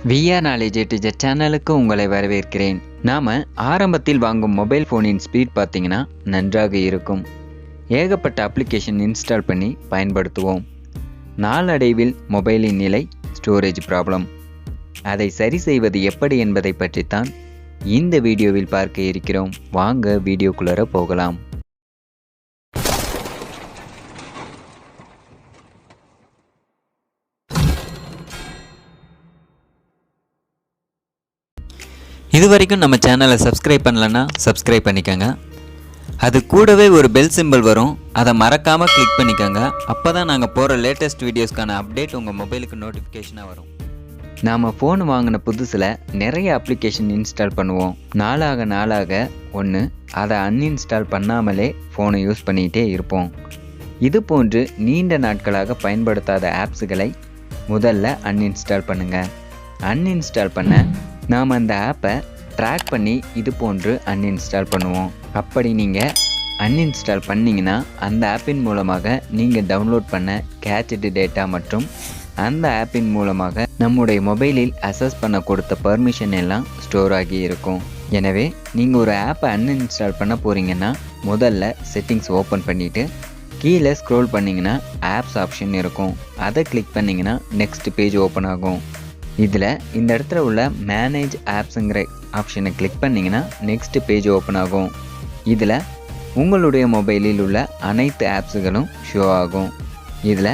VR Knowledge AtoZ சேனலுக்கு உங்களை வரவேற்கிறேன். நாம ஆரம்பத்தில் வாங்கும் மொபைல் ஃபோனின் ஸ்பீட் பார்த்தீங்கன்னா நன்றாக இருக்கும். ஏகப்பட்ட அப்ளிகேஷன் இன்ஸ்டால் பண்ணி பயன்படுத்துவோம். நாளடைவில் மொபைலின் நிலை ஸ்டோரேஜ் ப்ராப்ளம். அதை சரி செய்வது எப்படி என்பதை பற்றித்தான் இந்த வீடியோவில் பார்க்க இருக்கிறோம். வாங்க வீடியோக்குள்ளார போகலாம். இதுவரைக்கும் நம்ம சேனலை சப்ஸ்கிரைப் பண்ணலன்னா சப்ஸ்கிரைப் பண்ணிக்கோங்க. அது கூடவே ஒரு பெல் சிம்பிள் வரும், அதை மறக்காமல் கிளிக் பண்ணிக்கோங்க. அப்போ தான் நாங்கள் போகிற லேட்டஸ்ட் வீடியோஸ்க்கான அப்டேட் உங்கள் மொபைலுக்கு நோட்டிஃபிகேஷனாக வரும். நாம் ஃபோன் வாங்கின புதுசில் நிறைய அப்ளிகேஷன் இன்ஸ்டால் பண்ணுவோம். நாளாக ஒன்று அதை அன்இன்ஸ்டால் பண்ணாமலே ஃபோனை யூஸ் பண்ணிகிட்டே இருப்போம். இது போன்று நீண்ட நாட்களாக பயன்படுத்தாத ஆப்ஸுகளை முதல்ல அன்இன்ஸ்டால் பண்ணுங்கள். அன்இன்ஸ்டால் பண்ண நாம் அந்த ஆப்பை ட்ராக் பண்ணி இது போன்று அன்இன்ஸ்டால் பண்ணுவோம். அப்படி நீங்கள் அன்இன்ஸ்டால் பண்ணிங்கன்னா அந்த ஆப்பின் மூலமாக நீங்கள் டவுன்லோட் பண்ண கேட்ச்டு டேட்டா மற்றும் அந்த ஆப்பின் மூலமாக நம்முடைய மொபைலில் அக்சஸ் பண்ண கொடுத்த பர்மிஷன் எல்லாம் ஸ்டோர் ஆகி இருக்கும். எனவே நீங்கள் ஒரு ஆப்பை அன்இன்ஸ்டால் பண்ண போகிறீங்கன்னா முதல்ல செட்டிங்ஸ் ஓப்பன் பண்ணிவிட்டு கீழே ஸ்க்ரோல் பண்ணிங்கன்னா ஆப்ஸ் ஆப்ஷன் இருக்கும். அதை கிளிக் பண்ணிங்கன்னா நெக்ஸ்ட் பேஜ் ஓப்பன் ஆகும். இதில் இந்த இடத்துல உள்ள மேனேஜ் ஆப்ஸுங்கிற ஆப்ஷனை கிளிக் பண்ணிங்கன்னா நெக்ஸ்ட் பேஜ் ஓப்பன் ஆகும். இதில் உங்களுடைய மொபைலில் உள்ள அனைத்து ஆப்ஸுகளும் ஷோ ஆகும். இதில்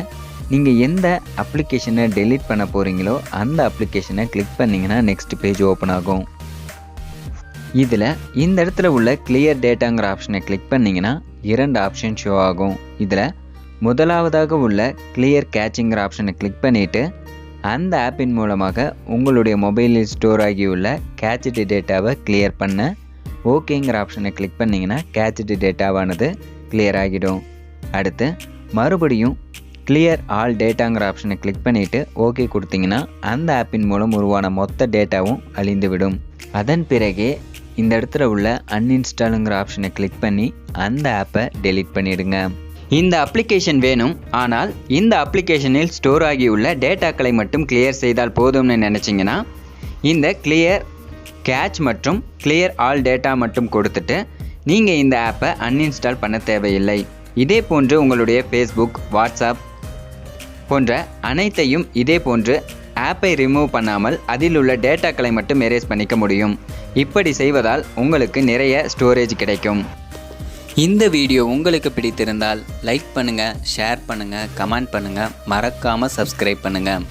நீங்கள் எந்த அப்ளிகேஷனை டெலீட் பண்ண போகிறீங்களோ அந்த அப்ளிகேஷனை கிளிக் பண்ணிங்கன்னா நெக்ஸ்ட் பேஜ் ஓப்பன் ஆகும். இதில் இந்த இடத்துல உள்ள கிளியர் டேட்டாங்கிற ஆப்ஷனை கிளிக் பண்ணிங்கன்னா இரண்டு ஆப்ஷன் ஷோ ஆகும். இதில் முதலாவதாக உள்ள கிளியர் கேட்சிங்கிற ஆப்ஷனை கிளிக் பண்ணிவிட்டு அந்த ஆப்பின் மூலமாக உங்களுடைய மொபைலில் ஸ்டோர் ஆகியுள்ள கேட்ச்டு டேட்டாவை கிளியர் பண்ண ஓகேங்கிற ஆப்ஷனை கிளிக் பண்ணிங்கன்னா கேட்ச்டு டேட்டாவானது கிளியர் ஆகிடும். அடுத்து மறுபடியும் கிளியர் ஆல் டேட்டாங்கிற ஆப்ஷனை கிளிக் பண்ணிவிட்டு ஓகே கொடுத்தீங்கன்னா அந்த ஆப்பின் மூலம் உருவான மொத்த டேட்டாவும் அழிந்துவிடும். அதன் பிறகே இந்த இடத்துல உள்ள அன்இன்ஸ்டாலுங்கிற ஆப்ஷனை கிளிக் பண்ணி அந்த ஆப்பை டெலீட் பண்ணிவிடுங்க. இந்த அப்ளிகேஷன் வேணும், ஆனால் இந்த அப்ளிகேஷனில் ஸ்டோர் ஆகியுள்ள டேட்டாக்களை மட்டும் கிளியர் செய்தால் போதும்னு நினச்சிங்கன்னா இந்த கிளியர் கேட்ச் மற்றும் கிளியர் ஆல் டேட்டா மட்டும் கொடுத்துட்டு நீங்கள் இந்த ஆப்பை அன்இன்ஸ்டால் பண்ண தேவையில்லை. இதே போன்று உங்களுடைய ஃபேஸ்புக், வாட்ஸ்அப் போன்ற அனைத்தையும் இதே போன்று ஆப்பை ரிமூவ் பண்ணாமல் அதில் உள்ள டேட்டாக்களை மட்டும் எரேஸ் பண்ணிக்க முடியும். இப்படி செய்வதால் உங்களுக்கு நிறைய ஸ்டோரேஜ் கிடைக்கும். இந்த வீடியோ உங்களுக்கு பிடித்திருந்தால் லைக் பண்ணுங்கள், ஷேர் பண்ணுங்கள், கமெண்ட் பண்ணுங்கள், மறக்காமல் சப்ஸ்கிரைப் பண்ணுங்கள்.